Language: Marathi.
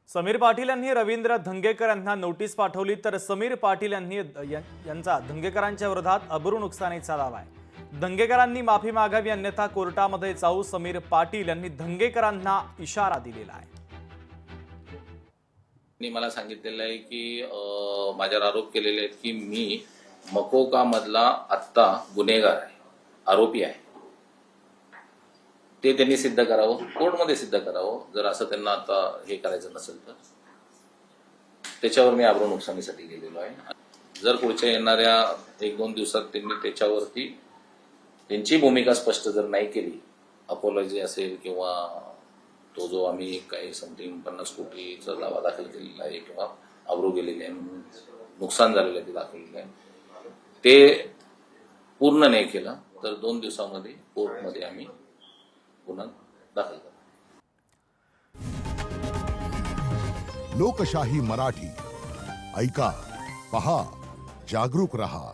समीर पाटील यांनी रवींद्र धंगेकर यांना नोटीस पाठवली, तर समीर पाटील यांचा धंगेकरांच्या विरोधात अब्रू नुकसानीचा दावा आहे। धंगेकरांनी माफी मागावी, अन्यथा कोर्टामध्ये जाऊ, समीर पाटील यांनी धंगेकरांना इशारा दिलेला आहे। मला सांगितलेलं आहे की माझ्यावर आरोप केलेले आहेत की मी मकोका मधला आत्ता गुन्हेगार आहे, आरोपी आहे। ते त्यांनी सिद्ध करावं, कोर्टमध्ये सिद्ध करावं। जर असं त्यांना आता हे करायचं नसेल तर त्याच्यावर मी आब्रू नुकसानीसाठी गेलेलो आहे। जर पुढच्या येणाऱ्या 1-2 दिवसात त्यांनी त्याच्यावरती त्यांची भूमिका स्पष्ट जर नाही केली, अपॉलॉजी असेल किंवा तो जो आम्ही काही समथिंग 50 कोटीचा दावा दाखल केलेला आहे किंवा आब्रू गेलेली आहे, नुकसान झालेलं आहे ते दाखवलेलं आहे, ते पूर्ण नाही केलं तर 2 दिवसामध्ये कोर्टमध्ये आम्ही गुन्हा दाखल करू। लोकशाही मराठी ऐका, पहा, जागरूक रहा।